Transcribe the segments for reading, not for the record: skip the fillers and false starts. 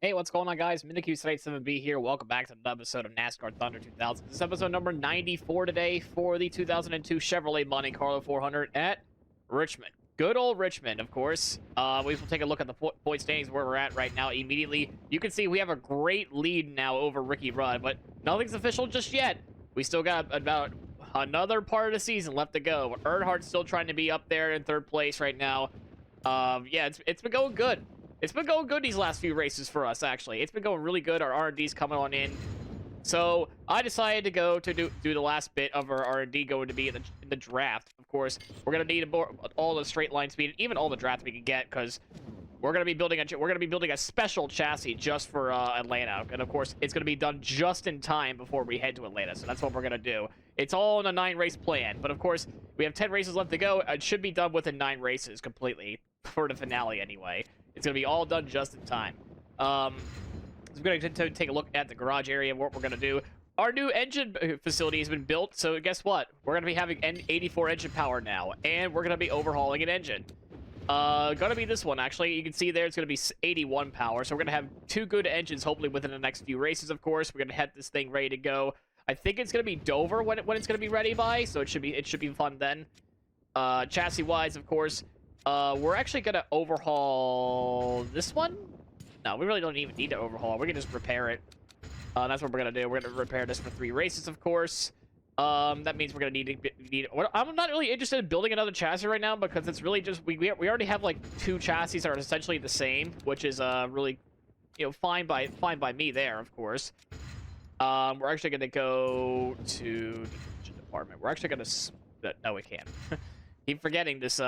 Hey, what's going on, guys? MiniQ7B here. Welcome back to another episode of NASCAR Thunder 2000. This is episode number 94 today for the 2002 Chevrolet Monte Carlo 400 at Richmond. Good old Richmond, of course. We will take a look at the point standings where we're at right now immediately. You can see we have a great lead now over Ricky Rudd, but nothing's official just yet. We still got about another part of the season left to go. Earnhardt's still trying to be up there in third place right now. Yeah, it's been going good. It's been going good these last few races for us, actually. It's been going really good. Our R&D's coming on in. So I decided to go to do the last bit of our R&D going to be in the draft. Of course, we're going to need all the straight line speed, even all the draft we can get, because we're going to be building a special chassis just for Atlanta. And of course, it's going to be done just in time before we head to Atlanta. So that's what we're going to do. It's all in a 9-race plan. But of course, we have 10 races left to go. It should be done within 9 races completely for the finale anyway. It's going to be all done just in time. So we're going to take a look at the garage area of what we're going to do. Our new engine facility has been built, so guess what? We're going to be having 84 engine power now, and we're going to be overhauling an engine. Going to be this one, actually. You can see there it's going to be 81 power, so we're going to have 2 good engines, hopefully within the next few races, of course. We're going to have this thing ready to go. I think it's going to be Dover when it's going to be ready by, so it should be fun then. Chassis-wise, of course. We're actually going to overhaul this one. No, we really don't even need to overhaul. We can just repair it. That's what we're going to do. We're going to repair this for 3 races, of course. That means we're going to need... I'm not really interested in building another chassis right now because it's really just... We already have, like, 2 chassis that are essentially the same, which is, really, you know, fine by me there, of course. We're actually going to go to the engine department. We're actually going to... No, we can't. Keep forgetting this,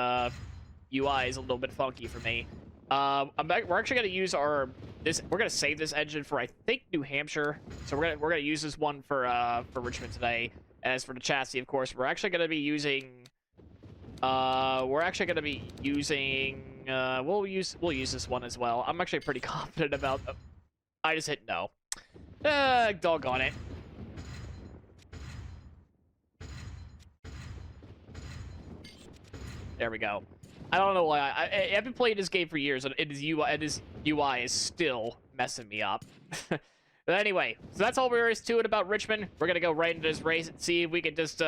UI is a little bit funky for me. We're actually going to use we're going to save this engine for, I think, New Hampshire. So we're going to use this one for Richmond today. As for the chassis, of course, we're actually going to be using we'll use this one as well. I'm actually pretty confident about I just hit no. Doggone it. There we go. I don't know why. I've been playing this game for years, and his UI is still messing me up. But anyway, so that's all there is to it about Richmond. We're going to go right into this race and see if we can just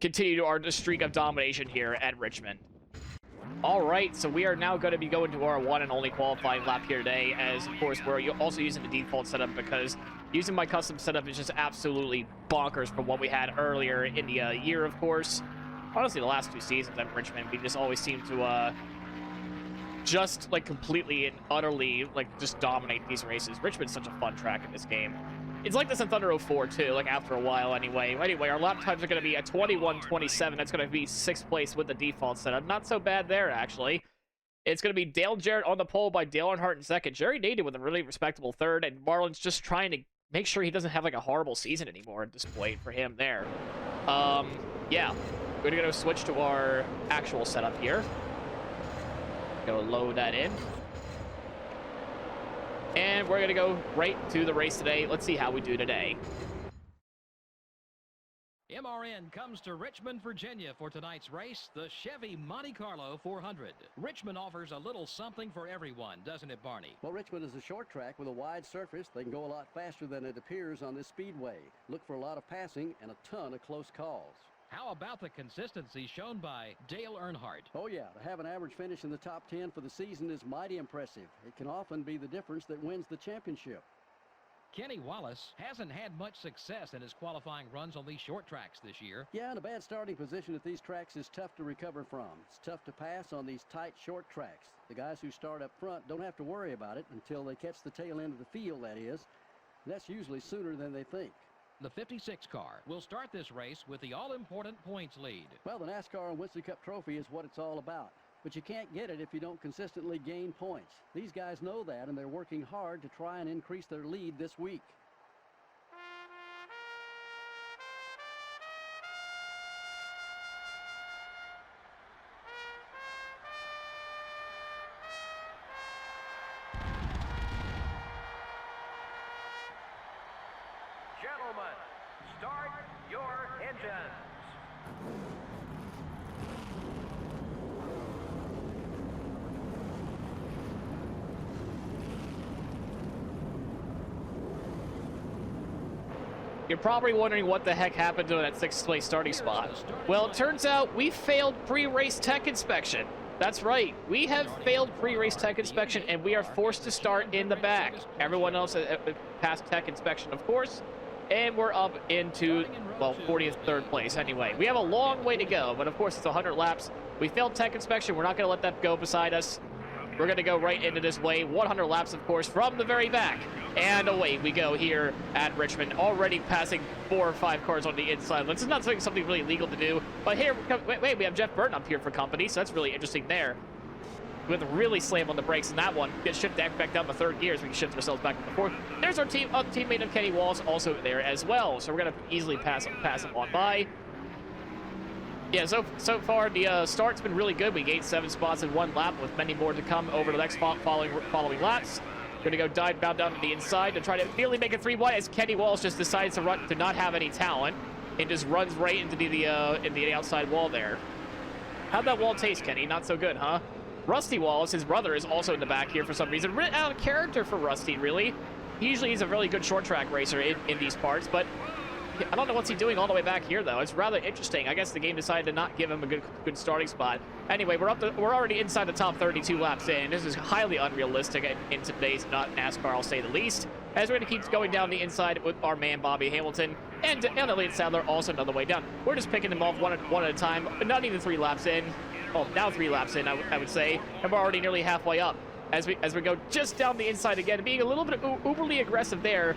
continue our streak of domination here at Richmond. All right, so we are now going to be going to our one and only qualifying lap here today, as, of course, we're also using the default setup because using my custom setup is just absolutely bonkers from what we had earlier in the year, of course. Honestly, the last 2 seasons at Richmond, we just always seem to just, like, completely and utterly, like, just dominate these races. Richmond's such a fun track in this game. It's like this in Thunder 04, too, like, after a while, anyway. Anyway, our lap times are going to be at 21:27. That's going to be 6th place with the default setup. Not so bad there, actually. It's going to be Dale Jarrett on the pole by Dale Earnhardt in 2nd. Jerry Naden with a really respectable 3rd, and Marlin's just trying to make sure he doesn't have, like, a horrible season anymore at this point for him there. Yeah. We're going to switch to our actual setup here. Going to load that in. And we're going to go right to the race today. Let's see how we do today. MRN comes to Richmond, Virginia for tonight's race, the Chevy Monte Carlo 400. Richmond offers a little something for everyone, doesn't it, Barney? Well, Richmond is a short track with a wide surface. They can go a lot faster than it appears on this speedway. Look for a lot of passing and a ton of close calls. How about the consistency shown by Dale Earnhardt? Oh, yeah. To have an average finish in the top 10 for the season is mighty impressive. It can often be the difference that wins the championship. Kenny Wallace hasn't had much success in his qualifying runs on these short tracks this year. Yeah, and a bad starting position at these tracks is tough to recover from. It's tough to pass on these tight, short tracks. The guys who start up front don't have to worry about it until they catch the tail end of the field, that is. That's usually sooner than they think. The 56 car will start this race with the all-important points lead. Well, the NASCAR Winston Cup Trophy is what it's all about. But you can't get it if you don't consistently gain points. These guys know that, and they're working hard to try and increase their lead this week. Gentlemen, start your engines. You're probably wondering what the heck happened to that 6th place starting spot. Well, it turns out we failed pre-race tech inspection. That's right. We have failed pre-race tech inspection, and we are forced to start in the back. Everyone else has passed tech inspection, of course, and we're up into, well, 40th, 3rd place anyway. We have a long way to go, but of course it's 100 laps. We failed tech inspection. We're not going to let that go beside us. We're going to go right into this way. 100 laps, of course, from the very back. And away we go here at Richmond, already passing 4 or 5 cars on the inside. This is not something really legal to do. But here, wait, we have Jeff Burton up here for company, so that's really interesting there. We have to really slam on the brakes in that one. Get shifted back down to 3rd gear so we can shift ourselves back to 4th. There's our teammate of Kenny Walls also there as well. So we're going to easily pass him on by. Yeah, so far the start's been really good. We gained 7 spots in 1 lap with many more to come over the next following laps. Going to go dive down to the inside to try to nearly make it 3 wide as Kenny Walls just decides to not have any talent and just runs right into the outside wall there. How'd that wall taste, Kenny? Not so good, huh? Rusty Walls, his brother, is also in the back here for some reason. Really out of character for Rusty, really. Usually he's a really good short track racer in these parts, but I don't know what's he doing all the way back here, though. It's rather interesting. I guess the game decided to not give him a good starting spot. Anyway, we're already inside the top 32 laps in. This is highly unrealistic in today's NASCAR, I'll say the least. As we're going to keep going down the inside with our man Bobby Hamilton and Elliott Sadler also another way down. We're just picking them off one at a time, but not even 3 laps in. Oh, now 3 laps in, I would say, and we're already nearly halfway up. As we go just down the inside again, being a little bit uberly aggressive there.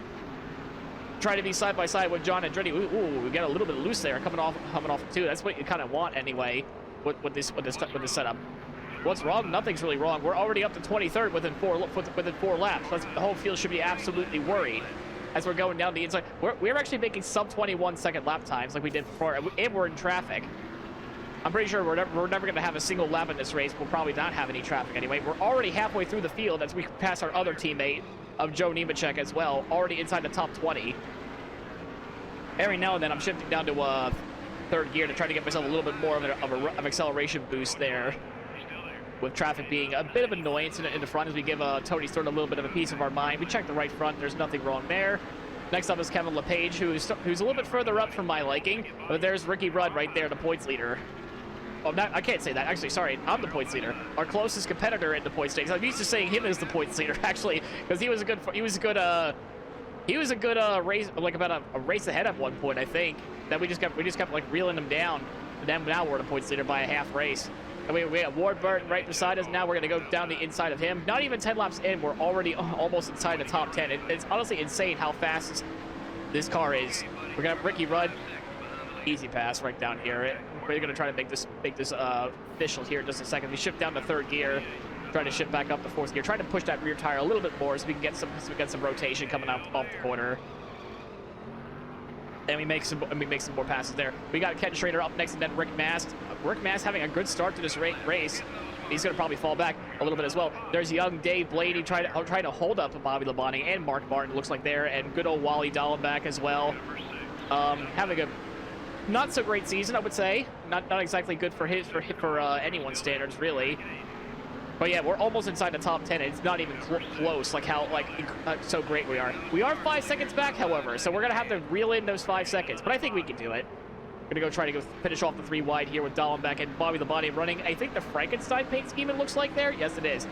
Trying to be side by side with John Andretti. Ooh, we got a little bit loose there, coming off too. That's what you kind of want anyway with this setup. What's wrong? Nothing's really wrong. We're already up to 23rd within 4 laps. The whole field should be absolutely worried as we're going down the inside. We're actually making sub 21 second lap times like we did before, and we're in traffic. I'm pretty sure we're never going to have a single lap in this race. We'll probably not have any traffic anyway. We're already halfway through the field as we pass our other teammate of Joe Nemechek as well, already inside the top 20. Every now and then I'm shifting down to 3rd gear to try to get myself a little bit more of an acceleration boost there, with traffic being a bit of annoyance in the front as we give Tony Stewart a little bit of a piece of our mind. We check the right front. There's nothing wrong there. Next up is Kevin LePage, who's a little bit further up from my liking, but there's Ricky Rudd right there, the points leader. Oh, I can't say that. Actually, sorry, I'm the points leader. Our closest competitor in the points stakes. I'm used to saying him as the points leader, actually, because he was a good race, like about a race ahead at one point, I think. That we just kept like reeling him down. And then now we're the points leader by a half race. And we have Ward Burton right beside us. Now we're gonna go down the inside of him. Not even 10 laps in, we're already almost inside the top 10. It's honestly insane how fast this car is. We're gonna have Ricky Rudd. Easy pass right down here. We're gonna try to make this official here in just a second. We shift down to 3rd gear, trying to shift back up to 4th gear, trying to push that rear tire a little bit more so we can get some rotation coming out off the corner. And we make some more passes there. We got Ken Schrader up next, and then Rick Mast. Rick Mast having a good start to this race. He's gonna probably fall back a little bit as well. There's young Dave Blaney trying to hold up Bobby Labonte and Mark Martin, looks like there, and good old Wally Dallenbach as well. Having a not so great season, I would say. Not exactly good for anyone's standards, really. But yeah, we're almost inside the top 10. And it's not even close, like how so great we are. We are 5 seconds back, however, so we're gonna have to reel in those 5 seconds. But I think we can do it. We're gonna try to finish off the 3 wide here with Dallenbach and Bobby Labonte running. I think the Frankenstein paint scheme it looks like there. Yes, it is.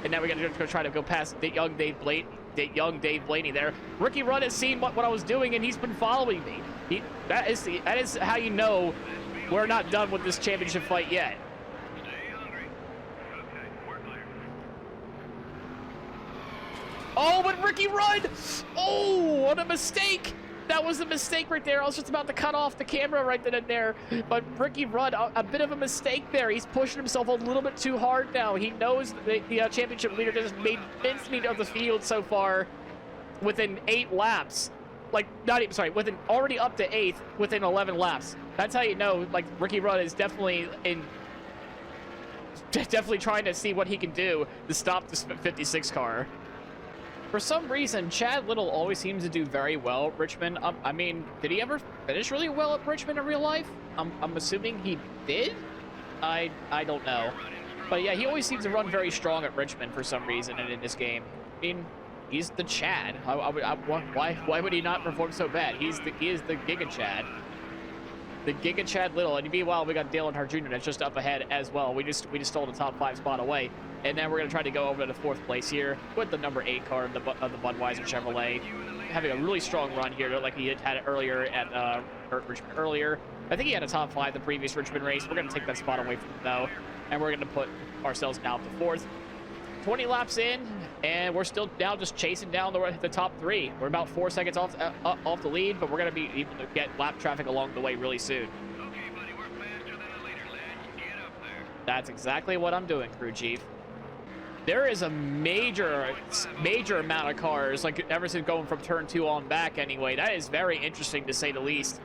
And now we're gonna try to go past the young Dave Blaney there. Ricky Rudd has seen what I was doing, and he's been following me. That is how you know we're not done with this championship fight yet. Oh, but Ricky Rudd! Oh, what a mistake! That was a mistake right there. I was just about to cut off the camera right then and there. But Ricky Rudd, a bit of a mistake there. He's pushing himself a little bit too hard now. He knows the championship leader just made mincemeat of the field so far within 8 laps. Like, not even, sorry, already up to 8th within 11 laps. That's how you know, like, Ricky Rudd is definitely trying to see what he can do to stop this 56 car. For some reason, Chad Little always seems to do very well at Richmond. I mean, did he ever finish really well at Richmond in real life? I'm assuming he did? I don't know. But yeah, he always seems to run very strong at Richmond for some reason and in this game. I mean, He's the Chad. Why would he not perform so bad? He is the Giga Chad. The Giga Chad Little. And meanwhile, we got Dale Earnhardt Jr. that's just up ahead as well. We just stole the top 5 spot away. And then we're going to try to go over to the 4th place here with the number 8 car of the Budweiser Chevrolet. Having a really strong run here, like he had earlier at Richmond earlier. I think he had a top 5 the previous Richmond race. We're going to take that spot away from him, though. And we're going to put ourselves now to 4th. 20 laps in, and we're still now just chasing down the top 3. We're about 4 seconds off the lead, but we're going to be able to get lap traffic along the way really soon. Okay, buddy, we're faster than a leader, lad. Get up there. That's exactly what I'm doing, crew chief. There is a major amount of cars, like ever since going from turn 2 on back anyway. That is very interesting to say the least.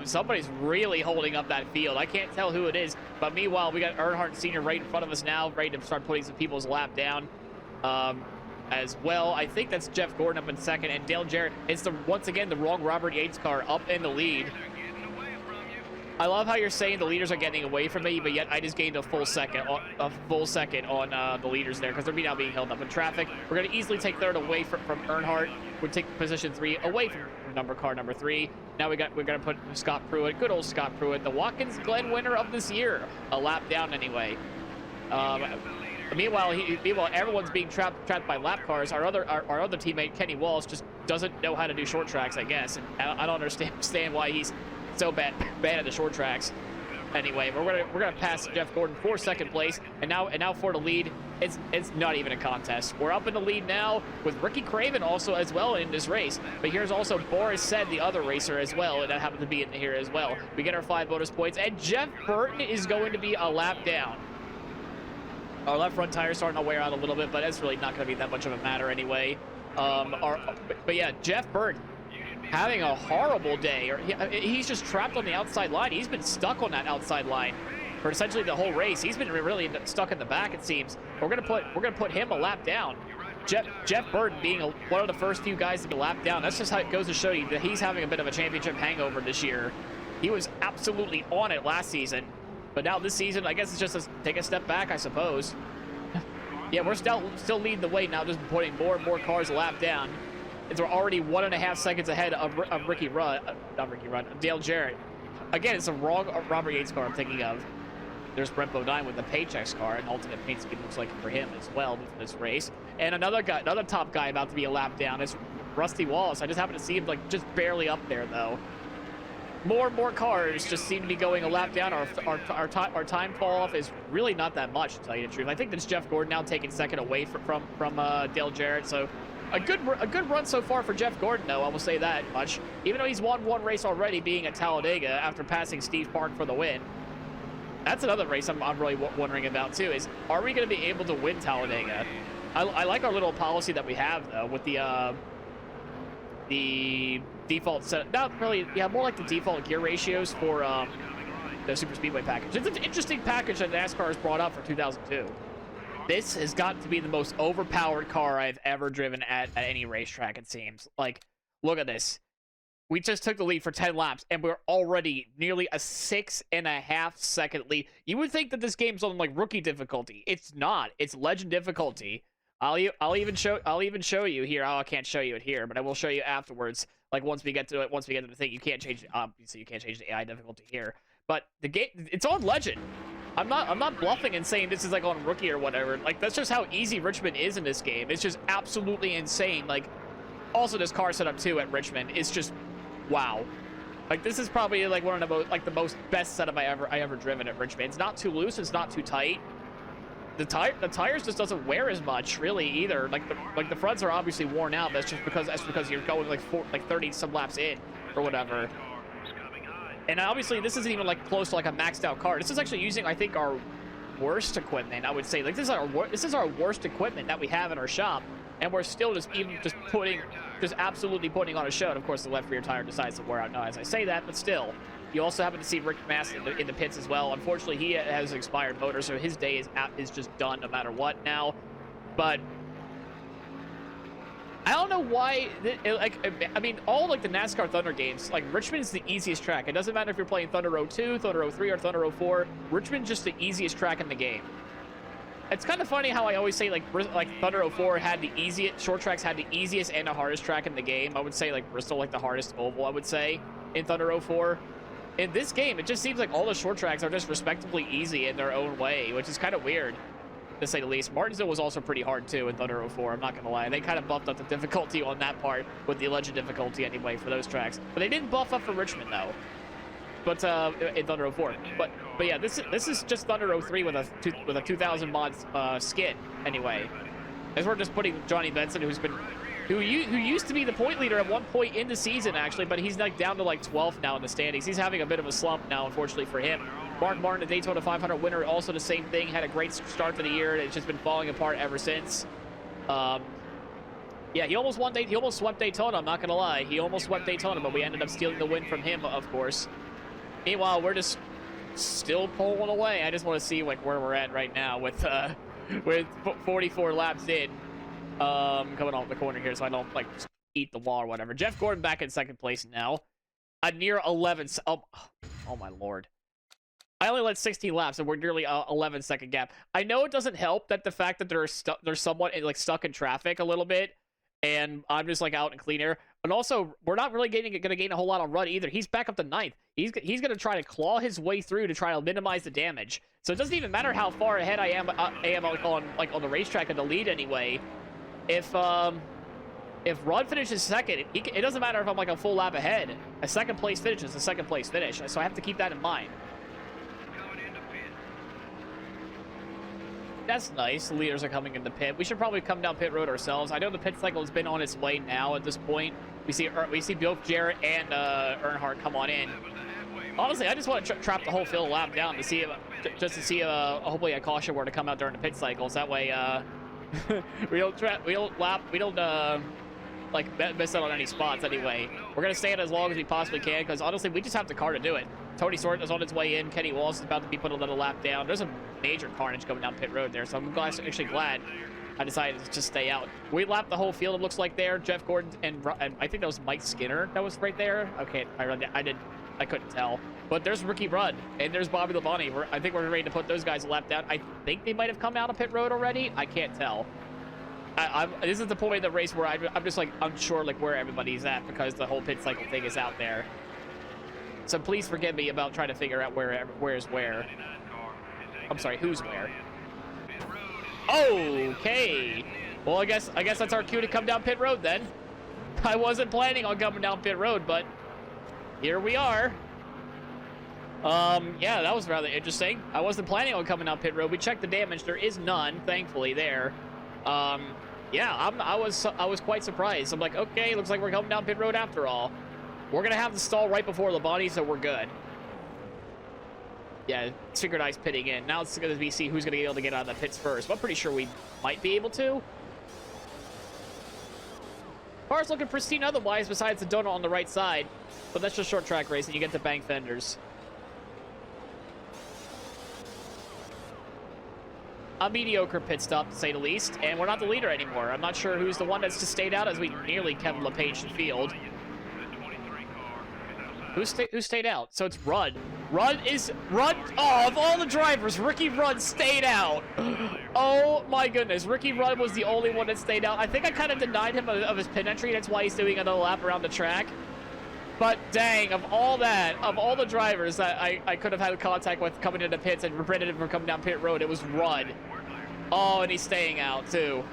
Somebody's really holding up that field. I can't tell who it is, but meanwhile, we got Earnhardt Sr. right in front of us now, ready to start putting some people's lap down as well. I think that's Jeff Gordon up in 2nd, and Dale Jarrett. It's once again the wrong Robert Yates car up in the lead. I love how you're saying the leaders are getting away from me, but yet I just gained a full second on the leaders there because they're now being held up in traffic. We're going to easily take 3rd away from Earnhardt. We'll take position 3 away from car number 3. Now we're going to put Scott Pruitt, good old Scott Pruitt, the Watkins Glen winner of this year, a lap down anyway. Meanwhile, everyone's being trapped by lap cars. Our other teammate Kenny Walsh just doesn't know how to do short tracks, I guess, and I don't understand why he's so bad at the short tracks. Anyway, we're gonna pass Jeff Gordon for 2nd place, and now for the lead. It's not even a contest. We're up in the lead now with Ricky Craven also as well in this race. But here's also Boris Said, the other racer as well, and that happened to be in here as well. We get our 5 bonus points, and Jeff Burton is going to be a lap down. Our left front tire's starting to wear out a little bit, but it's really not going to be that much of a matter anyway. But yeah, Jeff Burton having a horrible day. He's just trapped on the outside line. He's been stuck on that outside line for essentially the whole race. He's been really stuck in the back, it seems. We're gonna put him a lap down. Jeff Burton being one of the first few guys to be lapped down. That's just how it goes to show you that he's having a bit of a championship hangover this year. He was absolutely on it last season, but now this season, I guess it's just take a step back, I suppose. Yeah, we're still leading the way now, just putting more and more cars a lap down. We're already 1.5 seconds ahead of Dale Jarrett. Again, it's a wrong Robert Yates car I'm thinking of. There's Brent Bodine with the Paychecks car, and ultimate paint scheme looks like for him as well for this race. And another top guy about to be a lap down is Rusty Wallace. I just happen to see him like just barely up there though. More and more cars just seem to be going a lap down. Our time fall off is really not that much, to tell you the truth. I think that's Jeff Gordon now taking 2nd away from Dale Jarrett. So a good run so far for Jeff Gordon, though. I will say that much. Even though he's won 1 race already, being at Talladega after passing Steve Park for the win. That's another race I'm really wondering about too. Is are we going to be able to win Talladega? I like our little policy that we have though with the default set. Not really. Yeah, more like the default gear ratios for the Super Speedway package. It's an interesting package that NASCAR has brought up for 2002. This has got to be the most overpowered car I've ever driven at any racetrack, it seems. Like, look at this. We just took the lead for 10 laps, and we're already nearly a 6.5 second lead. You would think that this game's on, like, rookie difficulty. It's not. It's legend difficulty. I'll even show you here. Oh, I can't show you it here, but I will show you afterwards. Like, once we get to it, once we get to the thing, you can't change, obviously, you can't change the AI difficulty here. But the game, it's on legend. I'm not bluffing and saying this is like on rookie or whatever. Like, that's just how easy Richmond is in this game. It's just absolutely insane. Like, also this car setup too at Richmond is just wow. Like, this is probably like one of the most best setup I ever driven at Richmond. It's not too loose, it's not too tight. The tires just doesn't wear as much really either. Like the fronts are obviously worn out, but that's because you're going like 30 some laps in or whatever. And obviously, this isn't even like close to like a maxed out car. This is actually using, I think, our worst equipment. I would say, like, this is our worst equipment that we have in our shop, and we're still just absolutely putting on a show. And of course, the left rear tire decides to wear out now as I say that, but still, you also happen to see Rick Mass in the pits as well. Unfortunately, he has an expired motor, so his day is just done no matter what now. But I don't know why, I mean, all like the NASCAR Thunder games, like Richmond's the easiest track. It doesn't matter if you're playing Thunder Road 2, Thunder Road 3, or Thunder Road 4. Richmond's just the easiest track in the game. It's kind of funny how I always say like Thunder 04 had the easiest, short tracks had the easiest and the hardest track in the game. I would say like Bristol like the hardest oval, I would say, in Thunder 04. In this game, it just seems like all the short tracks are just respectively easy in their own way, which is kind of weird, to say the least. Martinsville was also pretty hard too in Thunder 04, I'm not gonna lie. They kind of buffed up the difficulty on that part, with the alleged difficulty anyway for those tracks. But they didn't buff up for Richmond though. But in Thunder 04. But yeah, this is just Thunder 03 with a 2000 mod skin anyway. As we're just putting Johnny Benson, who used to be the point leader at one point in the season actually, but he's like down to like 12th now in the standings. He's having a bit of a slump now, unfortunately for him. Mark Martin, the Daytona 500 winner, also the same thing. Had a great start to the year, and it's just been falling apart ever since. Yeah, he almost swept Daytona, I'm not gonna lie. He almost swept Daytona, but we ended up stealing the win from him, of course. Meanwhile, we're just still pulling away. I just want to see like where we're at right now with 44 laps in. Coming off the corner here so I don't like eat the wall or whatever. Jeff Gordon back in second place now. A near 11th. Oh my lord. I only led 16 laps and we're nearly 11-second gap. I know it doesn't help that the fact that they're somewhat like stuck in traffic a little bit, and I'm just like out in clean air. And also, we're not really going to gain a whole lot on Rudd either. He's back up to 9th. He's going to try to claw his way through to try to minimize the damage. So it doesn't even matter how far ahead I am on the racetrack in the lead anyway. If Rudd finishes second, it doesn't matter if I'm like a full lap ahead. A second place finish is a second place finish. So I have to keep that in mind. That's nice. The leaders are coming in the pit. We should probably come down pit road ourselves. I know the pit cycle has been on its way now at this point. We see both Jarrett and Earnhardt come on in. Honestly, I just want to trap the whole field lap down to see if hopefully a caution were to come out during the pit cycles. That way we don't like miss out on any spots anyway. We're gonna stay in as long as we possibly can because honestly we just have the car to do it. Tony Stewart is on its way in. Kenny Wallace is about to be put another lap down. There's a major carnage coming down pit road there, so I'm actually glad I decided to just stay out. We lapped the whole field, it looks like there. Jeff Gordon and I think that was Mike Skinner that was right there. Okay, I couldn't tell. But there's Ricky Rudd and there's Bobby Labonte. I think we're ready to put those guys a lap down. I think they might have come out of pit road already. I can't tell. This is the point of the race where I'm just like unsure like where everybody's at because the whole pit cycle thing is out there. So please forgive me about trying to figure out where's where. I'm sorry, who's where. Okay. Well, I guess that's our cue to come down pit road then. I wasn't planning on coming down pit road, but here we are. Yeah, that was rather interesting. I wasn't planning on coming down pit road. We checked the damage. There is none, thankfully, there. Yeah, I was quite surprised. I'm like, okay, looks like we're coming down pit road after all. We're gonna have the stall right before Labonte, so we're good. Yeah, synchronized pitting in. Now it's gonna be see who's gonna be able to get out of the pits first. But I'm pretty sure we might be able to. Car's looking pristine otherwise, besides the donut on the right side. But that's just short track racing. You get to bang fenders. A mediocre pit stop, to say the least, and we're not the leader anymore. I'm not sure who's the one that's just stayed out as we nearly Kevin LePage the field. Who stayed out? So it's Rudd. Rudd, oh, of all the drivers, Ricky Rudd stayed out. Oh my goodness, Ricky Rudd was the only one that stayed out. I think I kind of denied him of his pit entry. That's why he's doing another lap around the track. But dang, of all the drivers that I could have had contact with coming into pits and prevented him from coming down pit road, it was Rudd. Oh, and he's staying out too.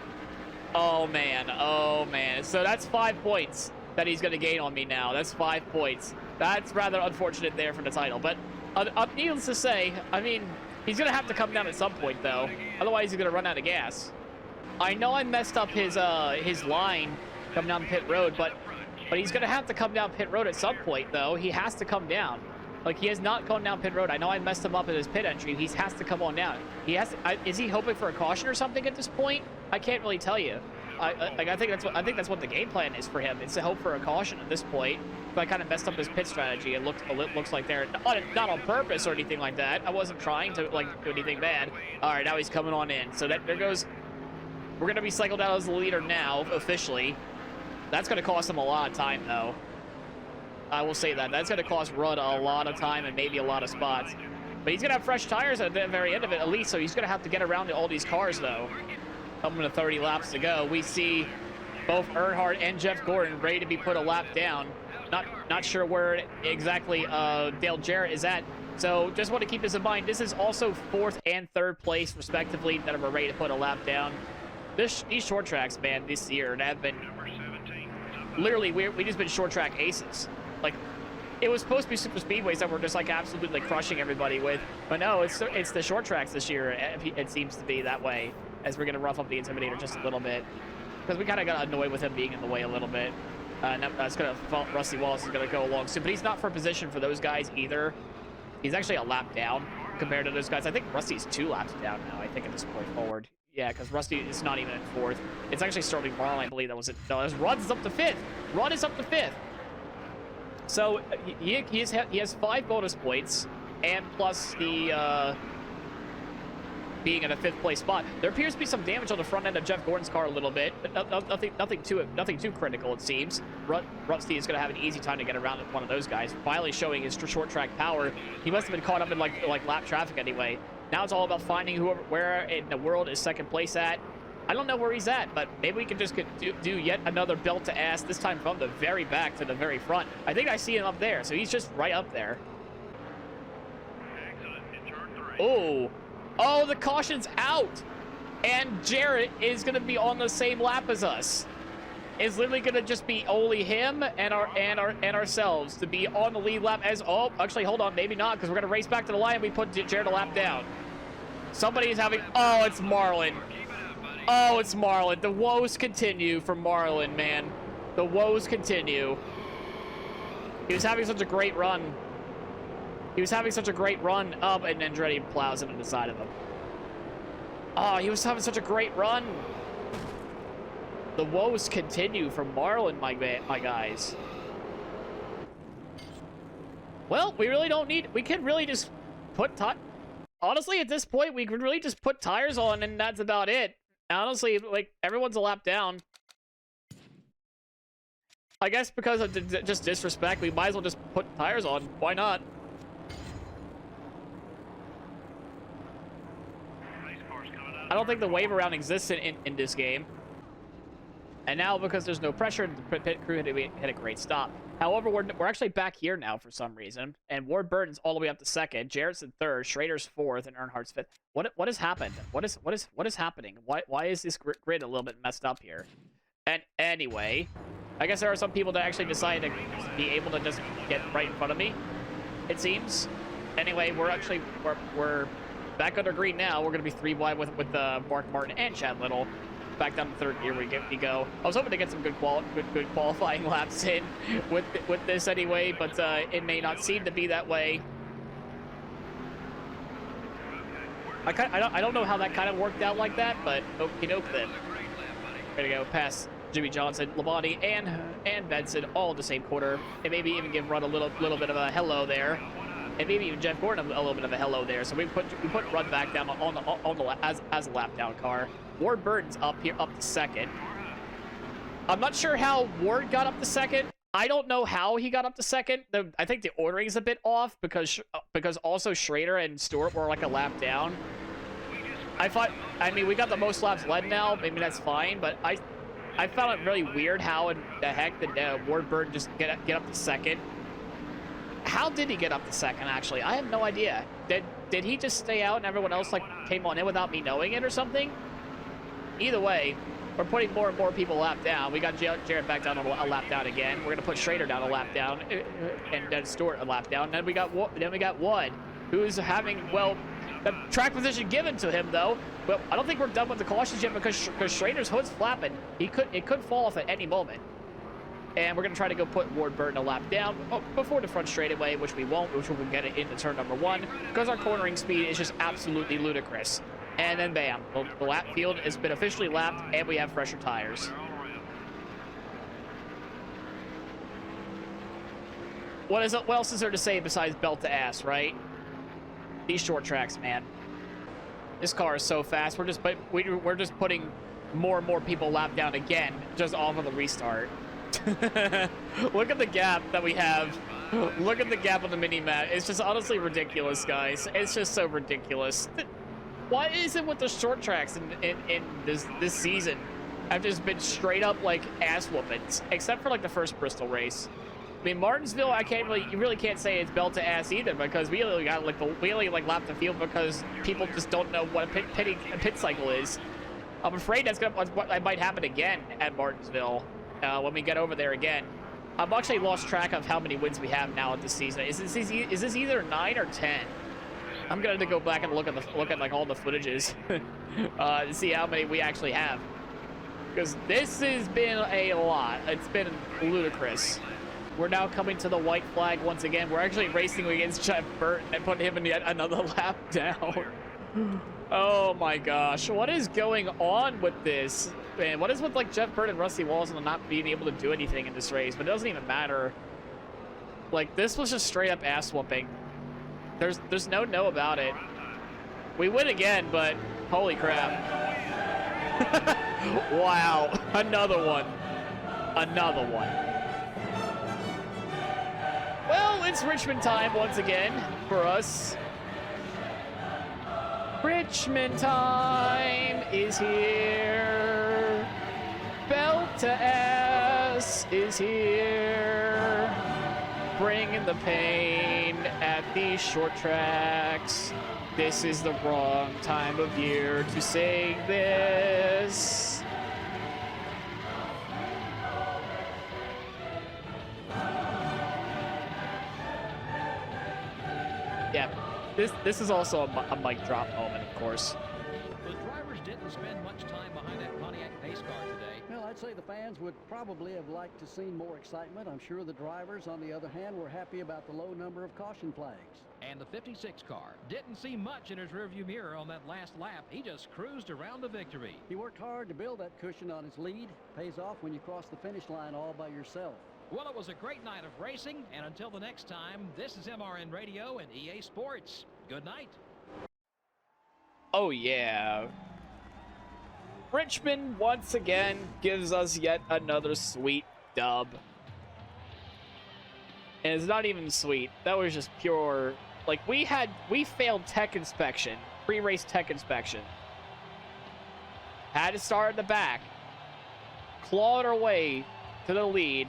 Oh man. So that's 5 points that he's going to gain on me now. That's 5 points. That's rather unfortunate there for the title. But needless to say, I mean, he's going to have to come down at some point, though. Otherwise, he's going to run out of gas. I know I messed up his line coming down pit road, but he's going to have to come down pit road at some point, though. He has to come down. Like, he has not gone down pit road. I know I messed him up at his pit entry. He has to come on down. He has to, is he hoping for a caution or something at this point? I can't really tell you. I think that's what the game plan is for him. It's to hope for a caution at this point. But I kind of messed up his pit strategy. It looks like they're not on purpose or anything like that. I wasn't trying to like do anything bad. All right, now he's coming on in. So there goes. We're gonna be cycled out as the leader now officially. That's gonna cost him a lot of time though. I will say that. That's gonna cost Rudd a lot of time and maybe a lot of spots. But he's going to have fresh tires at the very end of it, at least, so he's going to have to get around to all these cars, though. Coming to 30 laps to go. We see both Earnhardt and Jeff Gordon ready to be put a lap down. Not sure where exactly Dale Jarrett is at. So just want to keep this in mind. This is also 4th and 3rd place, respectively, that are ready to put a lap down. These short tracks, man, this year have been literally we just been short track aces. Like, it was supposed to be super speedways that were just like absolutely crushing everybody with, but no, it's the short tracks this year. It seems to be that way, as we're gonna rough up the Intimidator just a little bit because we kind of got annoyed with him being in the way a little bit. That's gonna Rusty Wallace is gonna go along soon, but he's not for position for those guys either. He's actually a lap down compared to those guys. I think Rusty's 2 laps down now, I think, at this point forward. Yeah, because Rusty is not even in 4th. It's actually Sterling Marlin, I believe that was it. No, Rudd's up to 5th. Rudd is up to 5th. So he has 5 bonus points, and plus the being in a 5th place spot. There appears to be some damage on the front end of Jeff Gordon's car a little bit, but nothing too critical, it seems. Rusty is going to have an easy time to get around one of those guys. Finally showing his short track power. He must have been caught up in like lap traffic anyway. Now it's all about finding where in the world is 2nd place at. I don't know where he's at, but maybe we can just do yet another belt to ass, this time from the very back to the very front. I think I see him up there, so he's just right up there. Oh. Oh, the caution's out. And Jarrett is going to be on the same lap as us. It's literally going to just be only him and ourselves to be on the lead lap as... Oh, actually, hold on. Maybe not, because we're going to race back to the line and we put Jarrett a lap down. Somebody's having... Oh, it's Marlin. Oh, it's Marlin. The woes continue for Marlin, man. The woes continue. He was having such a great run. He was having such a great run up, and Andretti plows him into the side of him. Oh, he was having such a great run. The woes continue for Marlin, my guys. Well, we really don't need... We can really just put... Honestly, at this point, we could really just put tires on, and that's about it. Honestly, like, everyone's a lap down. I guess because of just disrespect, we might as well just put tires on. Why not? I don't think the wave around exists in this game. And now, because there's no pressure, the pit crew hit a great stop. However, we're actually back here now for some reason. And Ward Burton's all the way up to 2nd. Jarrett's in 3rd. Schrader's 4th. And Earnhardt's 5th. What has happened? What is happening? Why is this grid a little bit messed up here? And anyway, I guess there are some people that actually decided to be able to just get right in front of me, it seems. Anyway, we're back under green now. We're going to be 3 wide with Mark Martin and Chad Little. Back down to 3rd gear we go. I was hoping to get some good qualifying laps in with this anyway, but it may not seem to be that way. I don't know how that kind of worked out like that, but okie doke then. Ready to go past Jimmy Johnson, Labonte, and Benson all in the same quarter, and maybe even give Rudd a little bit of a hello there. And maybe even Jeff Gordon a little bit of a hello there. So we put Rudd back down as a lap down car. Ward Burton's up to 2nd. I'm not sure how Ward got up to 2nd. I don't know how he got up to 2nd. I think the ordering is a bit off because also Schrader and Stewart were like a lap down. I mean, we got the most laps led now. Maybe that's fine, but I found it really weird how in the heck did Ward Burton just get up to 2nd. How did he get up to 2nd, actually? I have no idea. Did he just stay out and everyone else like came on in without me knowing it or something? Either way, we're putting more and more people a lap down. We got Jarrett back down a lap down again. We're going to put Schrader down a lap down, and then Stewart a lap down. Then we got Wood, who's having, well, the track position given to him, though. But I don't think we're done with the cautions yet because Schrader's hood's flapping. It could fall off at any moment. And we're going to try to go put Ward Burton a lap down before the front straightaway, which we won't, which we'll get it into turn number 1, because our cornering speed is just absolutely ludicrous. And then bam, the lap field has been officially lapped, and we have fresher tires. What else is there to say besides belt to ass, right? These short tracks, man. This car is so fast. We're just putting more and more people lap down again, just off of the restart. Look at the gap that we have Look at the gap on the mini-map. It's just honestly ridiculous, guys. It's just so ridiculous. Why is it with the short tracks in this season have just been straight up like ass whoopings, except for like the first Bristol race? I mean, Martinsville, you really can't say it's belt to ass either, because we only got like lapped the field because people just don't know what a pit cycle is. I'm afraid that's what might happen again at Martinsville when we get over there again. I've actually lost track of how many wins we have now at this season. Is this either 9 or 10? I'm gonna have to go back and look at like all the footages to see how many we actually have, because this has been a lot. It's been ludicrous. We're now coming to the white flag once again. We're actually racing against Jeff Burton and putting him in yet another lap down. Oh my gosh, what is going on with this? Man, what is with like Jeff Burton and Rusty Wallace and not being able to do anything in this race? But it doesn't even matter. Like, this was just straight up ass whooping. There's no about it. We win again, but holy crap. Wow, another one. Another one. Well, it's Richmond time once again for us. Richmond time is here. Belt to ass is here. Bringing the pain at these short tracks. This is the wrong time of year to sing this. Yeah, this is also a mic drop moment, of course. The drivers didn't spend much time behind that Pontiac pace car today. Well, I'd say the fans would probably have liked to seen more excitement. I'm sure the drivers, on the other hand, were happy about the low number of caution flags. And the 56 car didn't see much in his rearview mirror on that last lap. He just cruised around to victory. He worked hard to build that cushion on his lead. Pays off when you cross the finish line all by yourself. Well, it was a great night of racing, and until the next time, this is MRN Radio and EA Sports. Good night. Oh yeah. Richmond once again gives us yet another sweet dub. And it's not even sweet. That was just pure, like, we failed tech inspection, pre-race tech inspection. Had to start in the back, clawed our way to the lead,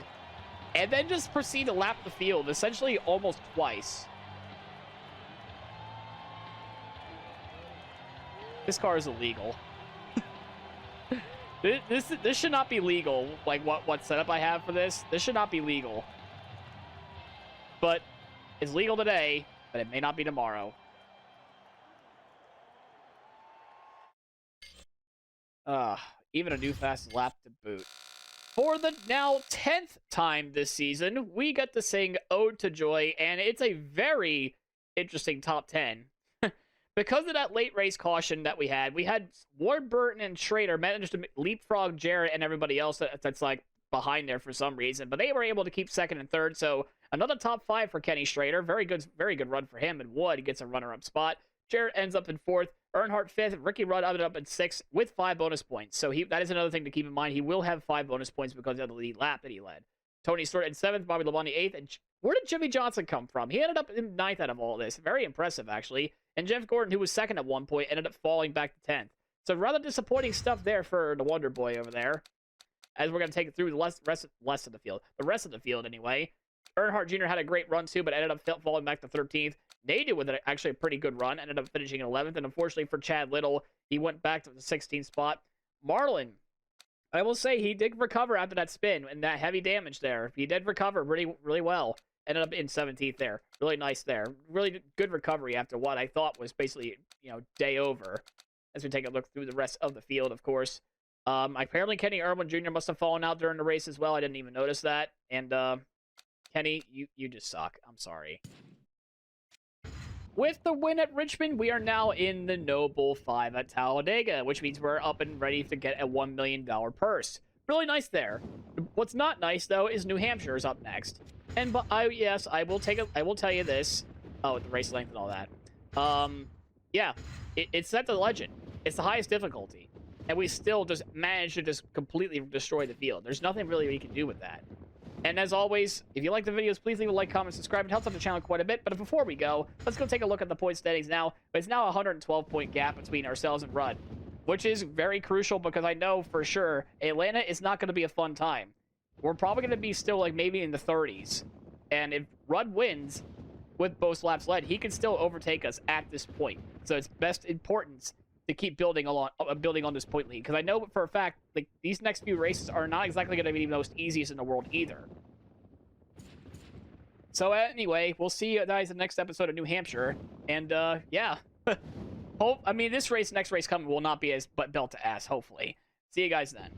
and then just proceed to lap the field, essentially almost twice. This car is illegal. This should not be legal. Like what setup I have for this. This should not be legal. But it's legal today, but it may not be tomorrow. Even a new fast lap to boot. For the now 10th time this season, we get to sing Ode to Joy, and it's a very interesting top 10. Because of that late race caution that we had Warburton and Schrader managed to leapfrog Jarrett and everybody else that's like behind there for some reason, but they were able to keep second and third, so another top 5 for Kenny Schrader. Very good run for him, and Wood gets a runner-up spot. Jarrett ends up in 4th, Earnhardt 5th, Ricky Rudd ended up in 6th with 5 bonus points. So that is another thing to keep in mind. He will have 5 bonus points because of the lead lap that he led. Tony Stewart in 7th, Bobby Labonte 8th, and where did Jimmy Johnson come from? He ended up in 9th out of all this. Very impressive, actually. And Jeff Gordon, who was 2nd at one point, ended up falling back to 10th. So rather disappointing stuff there for the Wonder Boy over there. As we're going to take it through the rest of the field. The rest of the field, anyway. Earnhardt Jr. had a great run, too, but ended up falling back to 13th. Nadu with actually a pretty good run, ended up finishing in 11th. And unfortunately for Chad Little, he went back to the 16th spot. Marlin, I will say he did recover after that spin and that heavy damage there. He did recover really well. Ended up in 17th there. Really nice there. Really good recovery after what I thought was basically, day over. As we take a look through the rest of the field, of course. Apparently Kenny Irwin Jr. must have fallen out during the race as well. I didn't even notice that. And, Kenny, you just suck. I'm sorry. With the win at Richmond, we are now in the Noble 5 at Talladega, which means we're up and ready to get a $1 million purse. Really nice there. What's not nice, though, is New Hampshire is up next. And yes, I will tell you this. Oh, the race length and all that. Yeah, it's set to legend. It's the highest difficulty. And we still just managed to just completely destroy the field. There's nothing really we can do with that. And as always, if you like the videos, please leave a like, comment, subscribe. It helps out the channel quite a bit. But before we go, let's go take a look at the point standings now. It's now a 112-point gap between ourselves and Rudd, which is very crucial because I know for sure Atlanta is not going to be a fun time. We're probably going to be still like maybe in the 30s. And if Rudd wins with both laps led, he can still overtake us at this point. So it's best importance to keep building on this point lead, because I know for a fact like these next few races are not exactly going to be the most easiest in the world either. So anyway, we'll see you guys in the next episode of New Hampshire, and yeah, I mean this next race coming will not be as belt to ass. Hopefully, see you guys then.